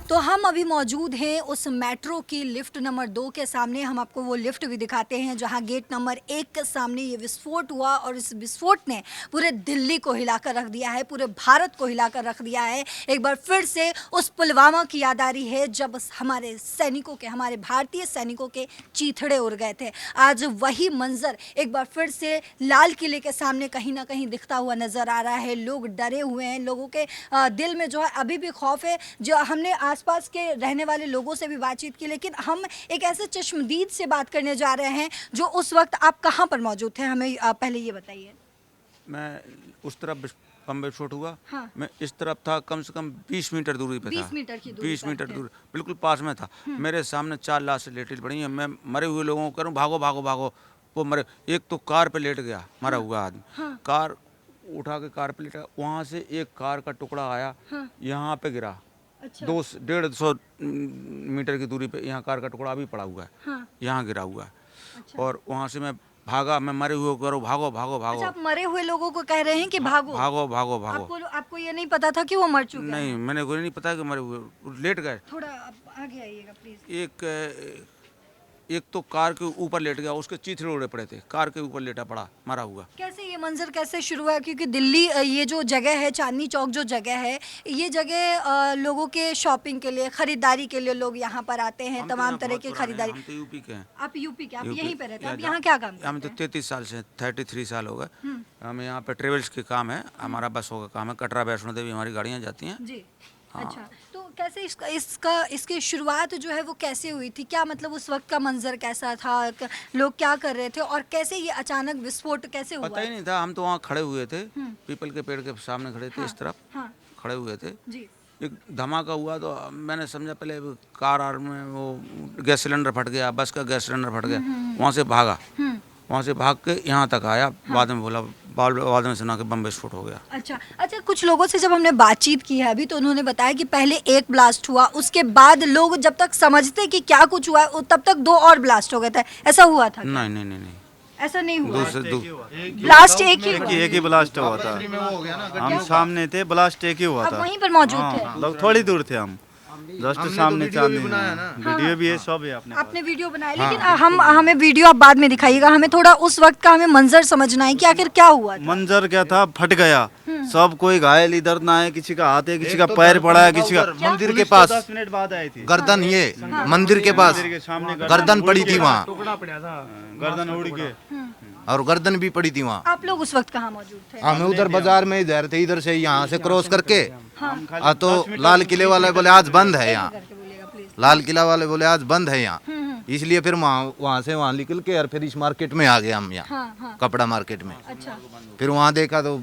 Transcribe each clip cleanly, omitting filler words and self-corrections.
तो हम अभी मौजूद हैं उस मेट्रो की लिफ्ट नंबर 2 के सामने। हम आपको वो लिफ्ट भी दिखाते हैं जहां गेट नंबर 1 के सामने ये विस्फोट हुआ और इस विस्फोट ने पूरे दिल्ली को हिलाकर रख दिया है, पूरे भारत को हिलाकर रख दिया है। एक बार फिर से उस पुलवामा की याद आ रही है जब हमारे सैनिकों के, हमारे भारतीय सैनिकों के चीथड़े उड़ गए थे। आज वही मंजर एक बार फिर से लाल किले के सामने कहीं ना कहीं दिखता हुआ नजर आ रहा है। लोग डरे हुए हैं, लोगों के दिल में जो है अभी भी खौफ है। जो हमने आसपास के रहने वाले लोगों से भी बातचीत की, लेकिन हम एक ऐसे चश्मदीद से बात करने जा रहे हैं जो उस वक्त आप कहाँ पर मौजूद थे, हमें पहले ये बताइए। मैं उस तरफ बम विस्फोट हुआ। हाँ। मैं इस तरफ था, कम से कम 20 मीटर दूरी पे था। 20 मीटर की दूरी 20 पर मीटर थे। दूर, बिल्कुल पास में था। मेरे सामने 4 लाशें लेटी पड़ी हैं। मैं मरे हुए लोगों को करूँ भागो भागो भागो, वो मरे। एक तो कार पे लेट गया मरा हुआ आदमी। हाँ। कार उठा के कार पे लेटा, वहाँ से एक कार का टुकड़ा आया, हाँ। यहाँ पे गिरा। अच्छा। 150 मीटर की दूरी पे यहाँ कार का टुकड़ा अभी पड़ा हुआ है। हाँ। यहाँ गिरा हुआ है। अच्छा। और वहाँ से मैं भागा, मैं मरे हुए को करूँ भागो भागो भागो। अच्छा, आप मरे हुए लोगों को कह रहे हैं कि भागो भागो भागो भागो। आपको ये नहीं पता था कि वो मर चुके नहीं, हैं? मैंने कोई नहीं पता कि मरे हुए, लेट गए। थोड़ा आप आगे आइएगा प्लीज। एक तो कार के ऊपर लेट गया, उसके चीथड़े उड़े पड़े थे, कार के ऊपर लेटा पड़ा मरा हुआ। कैसे ये मंजर कैसे शुरू हुआ? क्योंकि दिल्ली ये जो जगह है, चांदनी चौक जो जगह है, ये जगह लोगों के शॉपिंग के लिए, खरीदारी के लिए लोग यहाँ पर आते हैं, हम तो तमाम यहाँ तरह बहुत की पुराने हैं, खरीदारी। हम तो यूपी के हैं। आप यूपी के, आप यूपी यहीं पे रहते हैं, आप या- यहाँ क्या काम हम तो करते हैं? 33 साल से, 33 साल हो गए हमें यहाँ पे। ट्रेवल्स के काम है हमारा, बसों का काम है। कटरा वैष्णो देवी हमारी गाड़ियाँ जाती हैं। जी। हाँ। अच्छा, तो कैसे इसकी शुरुआत जो है वो कैसे हुई थी? क्या मतलब उस वक्त का मंजर कैसा था? लोग क्या कर रहे थे और कैसे ये अचानक विस्फोट कैसे हुआ? पता ही नहीं था, हम तो वहाँ खड़े हुए थे, पीपल के पेड़ के सामने खड़े थे। हाँ, इस तरफ हाँ। खड़े हुए थे। जी। एक धमाका हुआ तो मैंने समझा पहले कार आर में वो गैस सिलेंडर फट गया, बस का गैस सिलेंडर फट गया। वहाँ से भागा, वहाँ से भाग के यहाँ तक आया। बाद में बोला, बाद में सुना कि बम विस्फोट हो गया। अच्छा अच्छा, कुछ लोगों से जब हमने बातचीत की है अभी, तो उन्होंने बताया कि पहले एक ब्लास्ट हुआ, उसके बाद लोग जब तक समझते कि क्या कुछ हुआ है तब तक 2 और ब्लास्ट हो गए थे। ऐसा हुआ था क्या? नहीं नहीं नहीं नहीं, ऐसा नहीं हुआ। ब्लास्ट एक ही हुआ। एक ही ब्लास्ट हुआ था। हम सामने थे, ब्लास्ट एक ही हुआ आप था। वहीं पर मौजूद थे? हाँ, लोग थोड़ी दूर थे हम, जस्ट सामने चांदनी। वीडियो भी है, सब है अपने पास। आपने वीडियो बनाया, लेकिन हमें वीडियो आप बाद में दिखाइएगा। हमें थोड़ा उस वक्त का हमें मंजर समझना है कि आखिर क्या हुआ था। मंजर क्या था, फट गया सब। कोई घायल इधर ना है, किसी का हाथ है, किसी का पैर पड़ा है, किसी का। मंदिर के पास 10 मिनट बाद आई थी। गर्दन, ये मंदिर के पास मंदिर के सामने गर्दन पड़ी थी वहाँ, गर्दन उड़ के। और गर्दन भी पड़ी थी वहाँ। आप लोग उस वक्त कहाँ मौजूद थे? हमें उधर बाजार में इधर थे, इधर से यहाँ से क्रॉस करके। तो लाल किले वाले बोले आज बंद है यहाँ, करके बोलिएगा प्लीज। लाल किला वाले बोले आज बंद है यहाँ। इसलिए फिर वहाँ से वहाँ निकल के और फिर इस मार्केट में आ गए हम, यहाँ हाँ हाँ। कपड़ा मार्केट में। अच्छा, फिर वहाँ देखा तो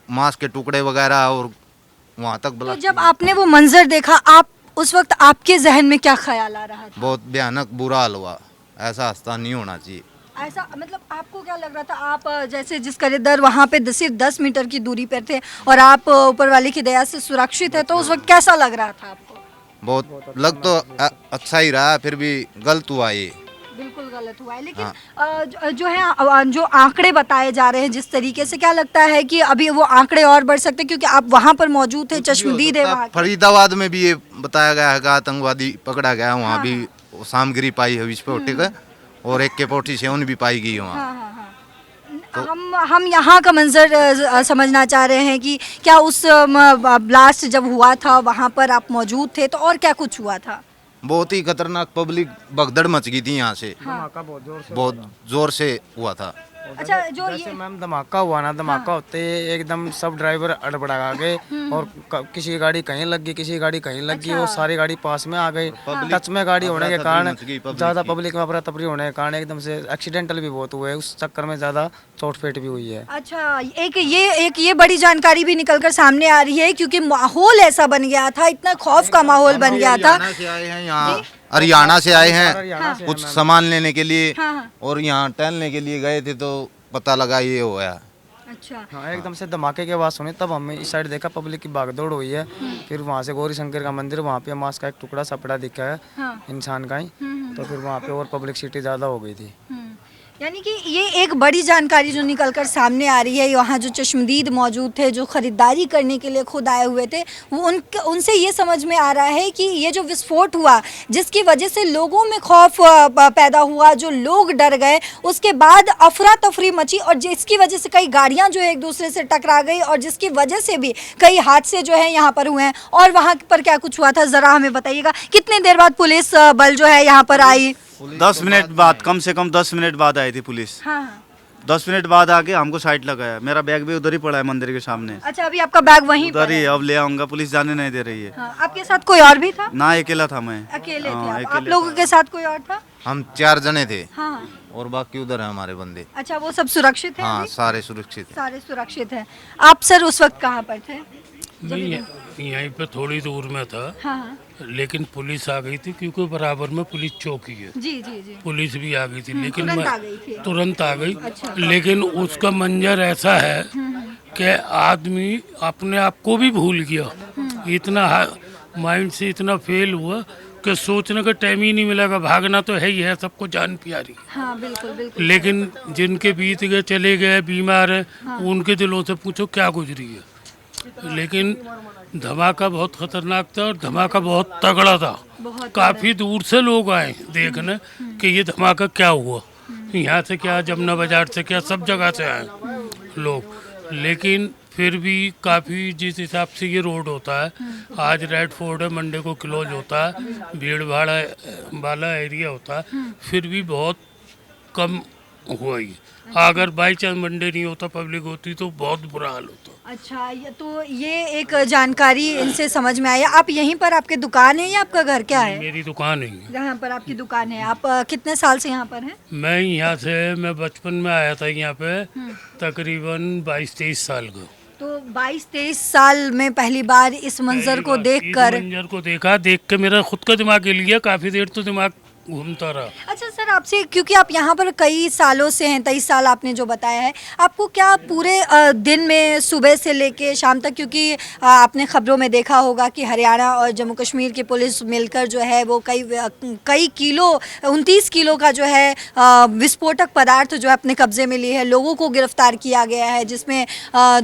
मांस के टुकड़े वगैरह, और वहाँ तक तो ब्लास्ट। जब आपने वो मंजर देखा, आप उस वक्त आपके जहन में क्या ख्याल आ रहा था? बहुत भयानक बुरा हाल हुआ, ऐसा हादसा नहीं होना चाहिए। ऐसा मतलब आपको क्या लग रहा था? आप जैसे जिस करीदर वहाँ पे सिर्फ 10 मीटर की दूरी पर थे और आप ऊपर वाले की दया से सुरक्षित है, तो उस वक्त कैसा लग रहा था आपको? बहुत लग तो अच्छा ही रहा, फिर भी गलत हुआ ये। बिल्कुल गलत हुआ है, लेकिन जो है जो आंकड़े बताए जा रहे हैं जिस तरीके से, क्या लगता है कि अभी वो आंकड़े और बढ़ सकते हैं? क्योंकि आप वहाँ पर मौजूद थे, चश्मदीद है वहाँ की। फरीदाबाद में भी ये बताया गया है कि आतंकवादी पकड़ा गया, वहाँ भी वो सामग्री पाई है विस्फोटक, और AK-47 भी पाई गई है वहाँ। हाँ हाँ हाँ। हम यहाँ का मंजर समझना चाह रहे हैं कि क्या उस ब्लास्ट जब हुआ था वहाँ पर आप मौजूद थे, तो और क्या कुछ हुआ था? बहुत ही खतरनाक पब्लिक भगदड़ मच गई थी यहाँ से, धमाका बहुत जोर से हुआ था। अच्छा, जो जैसे ये मैम धमाका हुआ ना, धमाका होते ही एकदम सब ड्राइवर अड़बड़ा गए और किसी की गाड़ी कहीं लग गई, किसी की गाड़ी कहीं लग गई, और सारी गाड़ी पास में आ गई। टच में गाड़ी होने के कारण, ज़्यादा पब्लिक में अफरा तफरी होने के कारण एकदम से एक्सीडेंटल भी बहुत हुए, उस चक्कर में ज़्यादा चोट फेट भी हुई है। अच्छा, एक ये बड़ी जानकारी भी निकलकर सामने आ रही है, क्योंकि माहौल ऐसा बन गया था, इतना खौफ का माहौल बन गया था। हरियाणा से आए हैं यहाँ, हरियाणा से आए हैं कुछ सामान लेने के लिए, और यहाँ टहलने के लिए गए थे, तो पता लगा ये हुआ। अच्छा, हाँ, एकदम से धमाके की आवाज़ सुनी, तब हमने इस साइड देखा, पब्लिक की भागदौड़ हुई है। फिर वहाँ से गौरी शंकर का मंदिर, वहाँ पे मांस का एक टुकड़ा सा पड़ा दिखा है, इंसान का ही। तो फिर वहाँ पे और पब्लिक सिटी ज़्यादा हो गई थी। यानी कि ये एक बड़ी जानकारी जो निकलकर सामने आ रही है। यहाँ जो चश्मदीद मौजूद थे, जो ख़रीदारी करने के लिए खुद आए हुए थे, वो उनसे ये समझ में आ रहा है कि ये जो विस्फोट हुआ, जिसकी वजह से लोगों में खौफ पैदा हुआ, जो लोग डर गए, उसके बाद अफरा तफरी मची और जिसकी वजह से कई गाड़ियाँ जो है एक दूसरे से टकरा गई और जिसकी वजह से भी कई हादसे जो है यहाँ पर हुए हैं। और वहाँ पर क्या कुछ हुआ था, ज़रा हमें बताइएगा। कितने देर बाद पुलिस बल जो है यहाँ पर आई? 10 मिनट बाद, कम से कम 10 मिनट बाद आई थी पुलिस। हाँ। 10 मिनट बाद आके हमको साइड लगाया। मेरा बैग भी उधर ही पड़ा है मंदिर के सामने। अच्छा, अभी आपका बैग वहीं उधर पर ही है? अब ले आऊंगा, पुलिस जाने नहीं दे रही है। हाँ, आपके साथ कोई और भी था? ना, अकेला था मैं। अकेले थे हाँ, आप? अकेले आप लोगों था। के साथ कोई और था? हम 4 जने थे हाँ। और बाकी उधर है हमारे बंदे। अच्छा, वो सब सुरक्षित है? हाँ, अभी? सारे सुरक्षित हैं। सारे सुरक्षित हैं। आप सर उस वक्त कहाँ पर थे? मैं यहीं पे थोड़ी दूर में था, हाँ। लेकिन पुलिस आ गई थी क्योंकि बराबर में पुलिस चौकी है। जी जी जी। पुलिस भी आ गई थी, लेकिन तुरंत मैं आ गई थी? तुरंत आ गई। अच्छा। लेकिन उसका मंजर ऐसा है कि आदमी अपने आप को भी भूल गया। इतना माइंड से इतना फेल हुआ कि सोचने का टाइम ही नहीं मिलेगा। भागना तो है ही है, सबको जान प्यारी। हाँ, बिल्कुल बिल्कुल। लेकिन जिनके बीत गए, चले गए, बीमार है, उनके दिलों से पूछो क्या गुजरी है। लेकिन धमाका बहुत खतरनाक था और धमाका बहुत तगड़ा था। काफी दूर से लोग आए देखने कि ये धमाका क्या हुआ। यहाँ से क्या, जमुना बाजार से क्या, सब जगह से आए लोग। लेकिन फिर भी काफ़ी, जिस हिसाब से ये रोड होता है, आज रेड फोर्ट है, मंडे को क्लोज होता है, भीड़ भाड़ वाला एरिया होता है, फिर भी बहुत कम हुआ ही। अगर बाई चांस मंडे नहीं होता, पब्लिक होती, तो बहुत बुरा हाल होता। अच्छा, तो ये एक जानकारी इनसे समझ में आई। आप यहीं पर, आपके दुकान है या आपका घर क्या है? मेरी दुकान है। यहाँ पर आपकी दुकान है। आप कितने साल से यहाँ पर हैं? मैं बचपन में आया था यहाँ पे, तकरीबन 22-23 साल का। तो 22-23 साल में पहली बार इस मंजर को देखकर, इस मंजर को देख के मेरा खुद का दिमाग हिल गया। काफी देर तो दिमाग घूमता रहा। अच्छा सर, आपसे, क्योंकि आप यहाँ पर कई सालों से हैं, 23 साल आपने जो बताया है, आपको क्या पूरे दिन में सुबह से लेके शाम तक, क्योंकि आपने खबरों में देखा होगा कि हरियाणा और जम्मू कश्मीर की पुलिस मिलकर जो है वो कई किलो, 29 किलो का जो है विस्फोटक पदार्थ जो है अपने कब्जे में लिए है, लोगों को गिरफ्तार किया गया है, जिसमें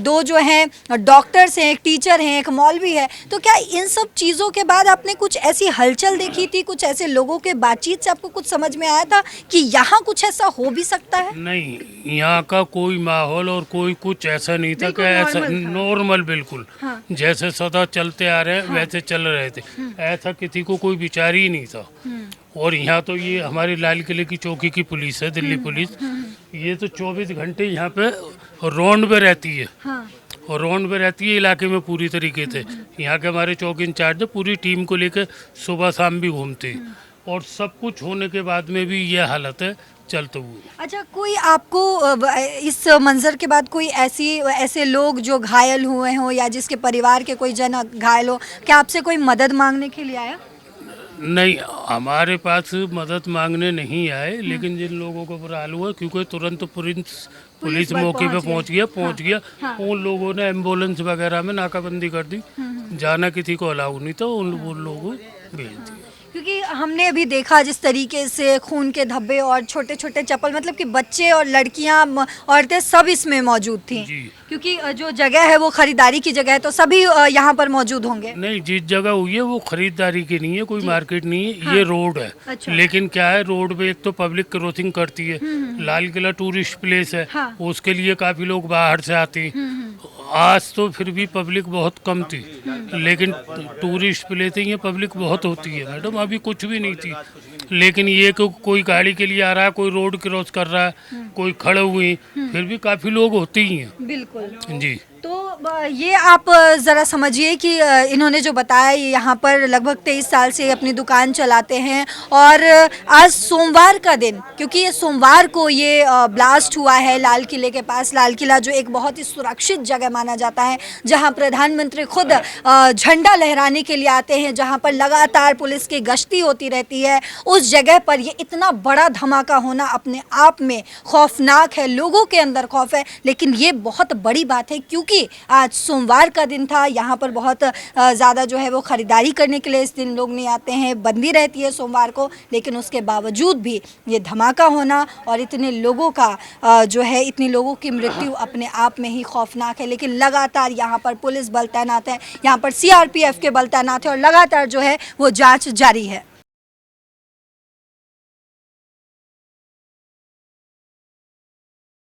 2 जो हैं डॉक्टर्स हैं, एक टीचर हैं, एक मौलवी है। तो क्या इन सब चीज़ों के बाद आपने कुछ ऐसी हलचल देखी थी, कुछ ऐसे लोगों के बातचीत से आपको कुछ समझ में आया था कि यहाँ कुछ ऐसा हो भी सकता है? नहीं, यहाँ का कोई माहौल और कोई कुछ ऐसा नहीं था कि ऐसा नॉर्मल, बिल्कुल हाँ। जैसे सदा चलते आ रहे हैं वैसे चल रहे थे। ऐसा किसी को कोई विचार ही नहीं था। और यहाँ तो ये हमारी लाल किले की चौकी की पुलिस है, दिल्ली पुलिस, ये तो 24 घंटे यहाँ पे रौंड पे रहती है। हाँ। और रौंड पे रहती है इलाके में पूरी तरीके से। यहाँ के हमारे चौकी इंचार्ज पूरी टीम को लेकर सुबह शाम भी घूमते, और सब कुछ होने के बाद में भी ये हालत है चलते हुए। अच्छा, कोई आपको इस मंजर के बाद कोई ऐसे लोग जो घायल हुए हों या जिसके परिवार के कोई जन घायल हो, क्या आपसे कोई मदद मांगने के लिए आया? नहीं, हमारे पास मदद मांगने नहीं आए, लेकिन जिन लोगों को बुरा हाल हुआ, क्योंकि तुरंत पुलिस मौके पे पहुंच गया। उन लोगों ने एम्बुलेंस वगैरह में नाकाबंदी कर दी। जाना किसी को अलाउ नहीं था, उन लोगों को भेज दिया। क्योंकि हमने अभी देखा जिस तरीके से खून के धब्बे और छोटे छोटे चप्पल, मतलब कि बच्चे और लड़कियां, औरतें सब इसमें मौजूद थी। क्योंकि जो जगह है वो खरीदारी की जगह है, तो सभी यहाँ पर मौजूद होंगे। नहीं, जिस जगह हुई है वो खरीदारी की नहीं है, कोई मार्केट नहीं है। हाँ। ये रोड है। अच्छा। लेकिन क्या है, रोड पे एक तो पब्लिक क्रॉसिंग करती है। लाल किला टूरिस्ट प्लेस है। हाँ। उसके लिए काफी लोग बाहर से आते हैं। आज तो फिर भी पब्लिक बहुत कम थी, लेकिन टूरिस्ट प्लेस है, ये पब्लिक बहुत होती है मैडम। अभी कुछ भी नहीं थी, लेकिन ये कोई गाड़ी के लिए आ रहा है, कोई रोड क्रॉस कर रहा है, कोई खड़े हुए, फिर भी काफी लोग होते ही हैं। बिल्कुल जी। तो ये आप ज़रा समझिए कि इन्होंने जो बताया, ये यहाँ पर लगभग 23 साल से अपनी दुकान चलाते हैं, और आज सोमवार का दिन, क्योंकि ये सोमवार को ये ब्लास्ट हुआ है लाल किले के पास। लाल किला जो एक बहुत ही सुरक्षित जगह माना जाता है, जहाँ प्रधानमंत्री खुद झंडा लहराने के लिए आते हैं, जहाँ पर लगातार पुलिस की गश्ती होती रहती है, उस जगह पर ये इतना बड़ा धमाका होना अपने आप में खौफनाक है। लोगों के अंदर खौफ है, लेकिन ये बहुत बड़ी बात है, क्योंकि क्योंकि आज सोमवार का दिन था, यहाँ पर बहुत ज़्यादा जो है वो ख़रीदारी करने के लिए इस दिन लोग नहीं आते हैं, बंदी रहती है सोमवार को, लेकिन उसके बावजूद भी ये धमाका होना और इतने लोगों का जो है इतने लोगों की मृत्यु अपने आप में ही खौफनाक है। लेकिन लगातार यहाँ पर पुलिस बल तैनात है, यहाँ पर CRPF के बल तैनात है और लगातार जो है वो जांच जारी है।